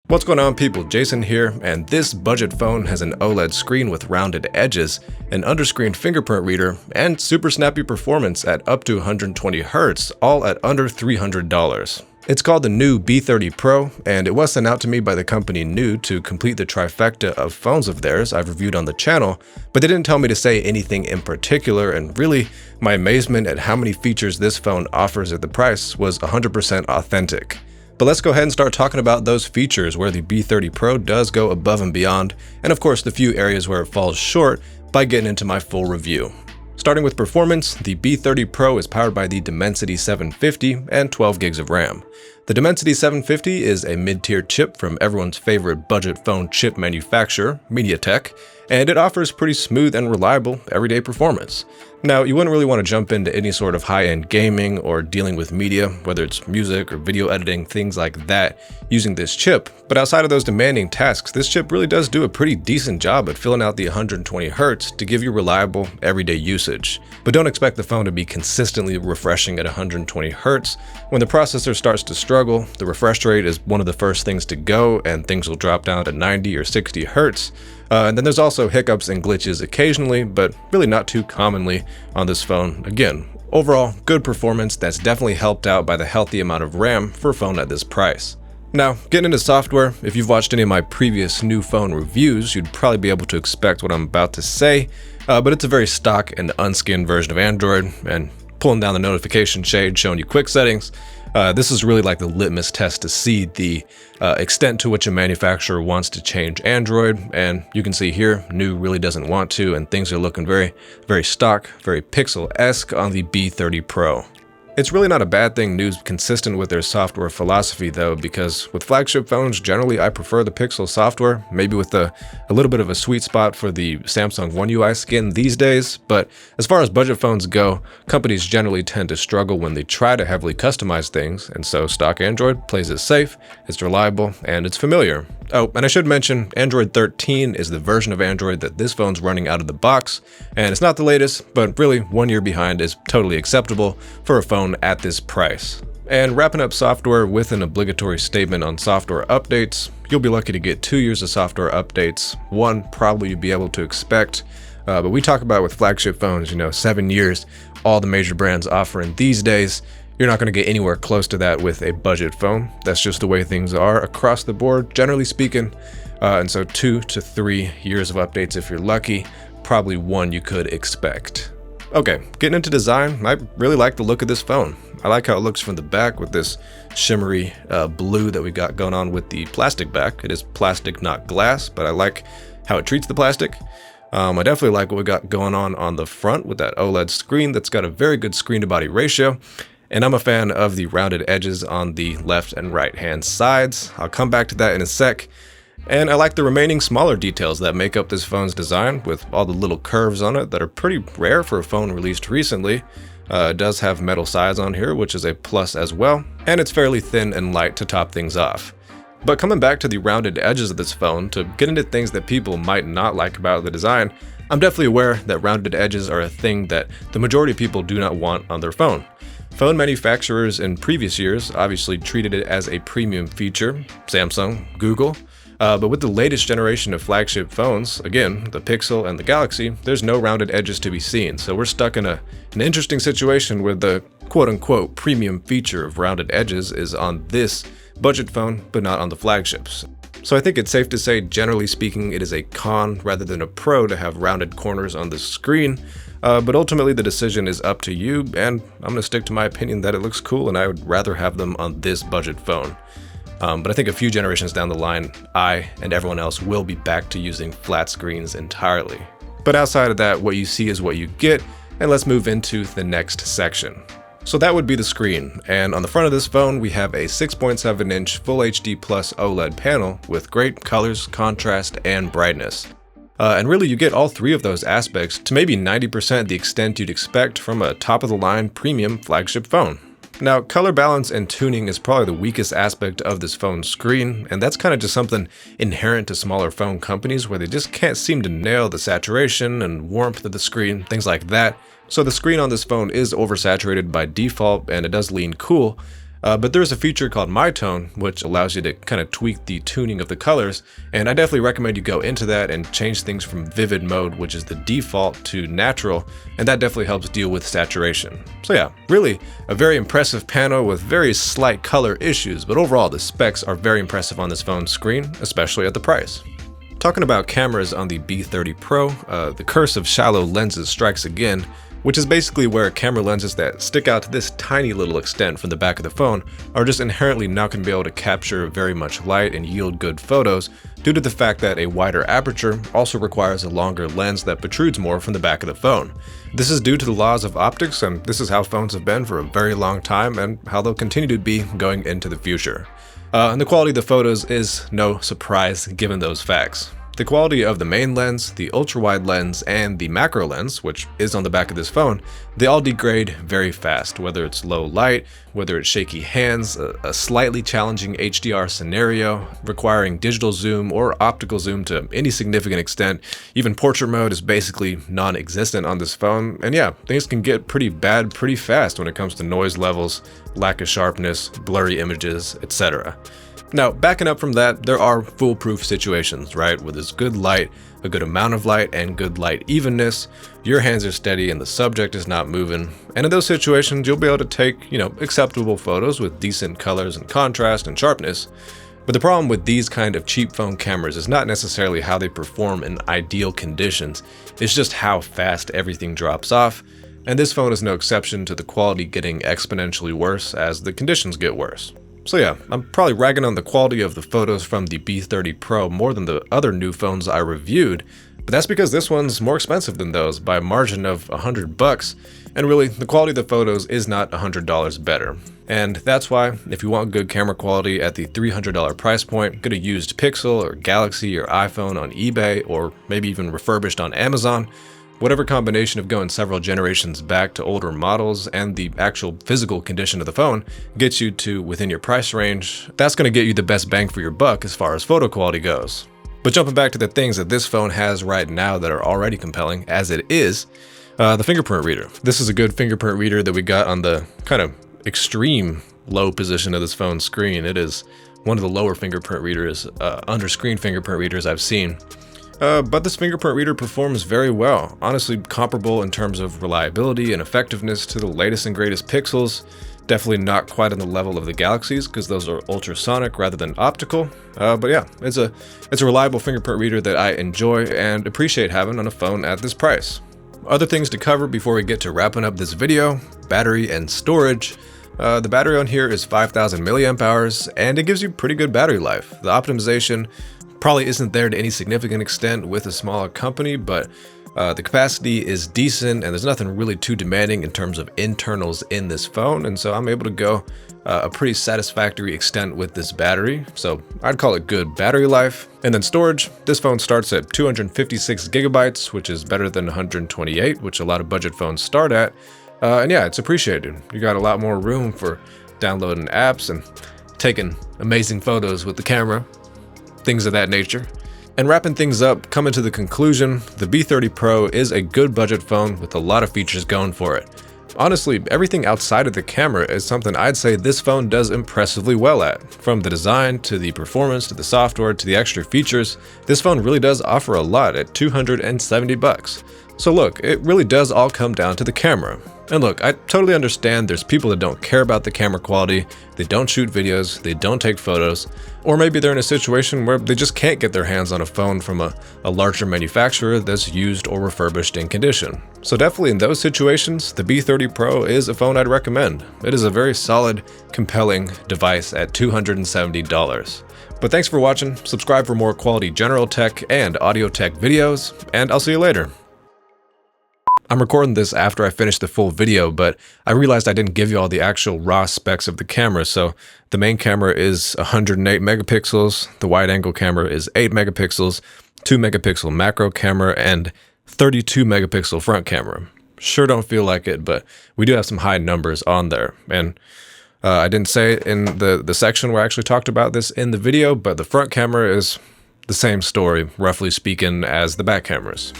What's going on, people? Jason here, and this budget phone has an OLED screen with rounded edges, an underscreen fingerprint reader, and super snappy performance at up to 120 Hz, all at under $300. It's called the NUU B30 Pro, and it was sent out to me by the company NUU to complete the trifecta of phones of theirs I've reviewed on the channel, but they didn't tell me to say anything in particular, and really, my amazement at how many features this phone offers at the price was 100% authentic. But let's go ahead and start talking about those features where the B30 Pro does go above and beyond, and of course the few areas where it falls short by getting into my full review. Starting with performance, the B30 Pro is powered by the Dimensity 750 and 12 gigs of RAM. The Dimensity 750 is a mid-tier chip from everyone's favorite budget phone chip manufacturer, MediaTek, and it offers pretty smooth and reliable everyday performance. Now, you wouldn't really want to jump into any sort of high-end gaming or dealing with media, whether it's music or video editing, things like that, using this chip, but outside of those demanding tasks, this chip really does do a pretty decent job at filling out the 120 Hz to give you reliable, everyday usage. But don't expect the phone to be consistently refreshing at 120 Hz. When the processor starts to struggle, the refresh rate is one of the first things to go, and things will drop down to 90 or 60 Hz. And then there's also hiccups and glitches occasionally, but really not too commonly on this phone. Again, overall, good performance that's definitely helped out by the healthy amount of RAM for a phone at this price. Now, getting into software, if you've watched any of my previous new phone reviews, you'd probably be able to expect what I'm about to say, but it's a very stock and unskinned version of Android, and pulling down the notification shade showing you quick settings. This is really like the litmus test to see the extent to which a manufacturer wants to change Android, and you can see here, NUU really doesn't want to, and things are looking very, very stock, very pixel-esque on the B30 Pro. It's really not a bad thing NUU's consistent with their software philosophy though, because with flagship phones, generally I prefer the Pixel software, maybe with a little bit of a sweet spot for the Samsung One UI skin these days, but as far as budget phones go, companies generally tend to struggle when they try to heavily customize things, and so stock Android plays it safe, it's reliable, and it's familiar. Oh, and I should mention, Android 13 is the version of Android that this phone's running out of the box, and it's not the latest, but really 1 year behind is totally acceptable for a phone at this price. And wrapping up software with an obligatory statement on software updates, you'll be lucky to get 2 years of software updates. One probably you'd be able to expect, but we talk about with flagship phones, 7 years, all the major brands offering these days. You're not going to get anywhere close to that with a budget phone. That's just the way things are across the board, generally speaking. And so 2 to 3 years of updates if you're lucky, probably one you could expect. Okay, getting into design, I really like the look of this phone. I like how it looks from the back with this shimmery blue that we got going on with the plastic back. It is plastic, not glass, but I like how it treats the plastic. I definitely like what we got going on the front with that OLED screen that's got a very good screen to body ratio. And I'm a fan of the rounded edges on the left and right hand sides. I'll come back to that in a sec. And I like the remaining smaller details that make up this phone's design, with all the little curves on it that are pretty rare for a phone released recently. It does have metal sides on here, which is a plus as well, and it's fairly thin and light to top things off. But coming back to the rounded edges of this phone, to get into things that people might not like about the design, I'm definitely aware that rounded edges are a thing that the majority of people do not want on their phone. Phone manufacturers in previous years obviously treated it as a premium feature, Samsung, Google, but with the latest generation of flagship phones, again, the Pixel and the Galaxy, there's no rounded edges to be seen, so we're stuck in an interesting situation where the quote-unquote premium feature of rounded edges is on this budget phone, but not on the flagships. So I think it's safe to say, generally speaking, it is a con rather than a pro to have rounded corners on the screen. But ultimately the decision is up to you, and I'm going to stick to my opinion that it looks cool and I would rather have them on this budget phone. But I think a few generations down the line, I and everyone else will be back to using flat screens entirely. But outside of that, what you see is what you get, and let's move into the next section. So that would be the screen, and on the front of this phone we have a 6.7-inch Full HD Plus OLED panel with great colors, contrast, and brightness. And really you get all three of those aspects to maybe 90% the extent you'd expect from a top-of-the-line premium flagship phone. Now, color balance and tuning is probably the weakest aspect of this phone's screen, and that's kind of just something inherent to smaller phone companies where they just can't seem to nail the saturation and warmth of the screen, things like that. So the screen on this phone is oversaturated by default, and it does lean cool, But there's a feature called My Tone, which allows you to kind of tweak the tuning of the colors, and I definitely recommend you go into that and change things from vivid mode, which is the default, to natural, and that definitely helps deal with saturation. So yeah, really a very impressive panel with very slight color issues, but overall the specs are very impressive on this phone's screen, especially at the price. Talking about cameras on the B30 Pro, the curse of shallow lenses strikes again, which is basically where camera lenses that stick out to this tiny little extent from the back of the phone are just inherently not going to be able to capture very much light and yield good photos due to the fact that a wider aperture also requires a longer lens that protrudes more from the back of the phone. This is due to the laws of optics, and this is how phones have been for a very long time and how they'll continue to be going into the future. And the quality of the photos is no surprise given those facts. The quality of the main lens, the ultra-wide lens, and the macro lens, which is on the back of this phone, they all degrade very fast, whether it's low light, whether it's shaky hands, a slightly challenging HDR scenario, requiring digital zoom or optical zoom to any significant extent. Even portrait mode is basically non-existent on this phone, and yeah, things can get pretty bad pretty fast when it comes to noise levels, lack of sharpness, blurry images, etc. Now, backing up from that, there are foolproof situations, right? Where there's good light, a good amount of light, and good light evenness. Your hands are steady and the subject is not moving. And in those situations, you'll be able to take, acceptable photos with decent colors and contrast and sharpness. But the problem with these kind of cheap phone cameras is not necessarily how they perform in ideal conditions. It's just how fast everything drops off. And this phone is no exception to the quality getting exponentially worse as the conditions get worse. So yeah, I'm probably ragging on the quality of the photos from the B30 Pro more than the other new phones I reviewed, but that's because this one's more expensive than those by a margin of $100, and really, the quality of the photos is not $100 better. And that's why, if you want good camera quality at the $300 price point, get a used Pixel or Galaxy or iPhone on eBay, or maybe even refurbished on Amazon. Whatever combination of going several generations back to older models and the actual physical condition of the phone gets you to within your price range, that's going to get you the best bang for your buck as far as photo quality goes. But jumping back to the things that this phone has right now that are already compelling, as it is, the fingerprint reader. This is a good fingerprint reader that we got on the kind of extreme low position of this phone's screen. It is one of the lower fingerprint readers, under-screen fingerprint readers I've seen. But this fingerprint reader performs very well, honestly comparable in terms of reliability and effectiveness to the latest and greatest Pixels. Definitely not quite on the level of the Galaxies because those are ultrasonic rather than optical. But yeah, it's a reliable fingerprint reader that I enjoy and appreciate having on a phone at this price. Other things to cover before we get to wrapping up this video: battery and storage. The battery on here is 5,000 milliamp hours, and it gives you pretty good battery life. The optimization probably isn't there to any significant extent with a smaller company, but the capacity is decent and there's nothing really too demanding in terms of internals in this phone, and so I'm able to go a pretty satisfactory extent with this battery, so I'd call it good battery life. And then storage, this phone starts at 256 gigabytes, which is better than 128, which a lot of budget phones start at, and yeah, it's appreciated. You got a lot more room for downloading apps and taking amazing photos with the camera, things of that nature. And wrapping things up, coming to the conclusion, the B30 Pro is a good budget phone with a lot of features going for it. Honestly, everything outside of the camera is something I'd say this phone does impressively well at. From the design, to the performance, to the software, to the extra features, this phone really does offer a lot at $270. So look, it really does all come down to the camera. And look, I totally understand there's people that don't care about the camera quality, they don't shoot videos, they don't take photos, or maybe they're in a situation where they just can't get their hands on a phone from a larger manufacturer that's used or refurbished in condition. So definitely in those situations, the B30 Pro is a phone I'd recommend. It is a very solid, compelling device at $270. But thanks for watching, subscribe for more quality general tech and audio tech videos, and I'll see you later. I'm recording this after I finished the full video, but I realized I didn't give you all the actual raw specs of the camera. So the main camera is 108 megapixels, the wide angle camera is 8 megapixels, 2 megapixel macro camera, and 32 megapixel front camera. Sure don't feel like it, but we do have some high numbers on there. And I didn't say it in the section where I actually talked about this in the video, but the front camera is the same story, roughly speaking, as the back cameras.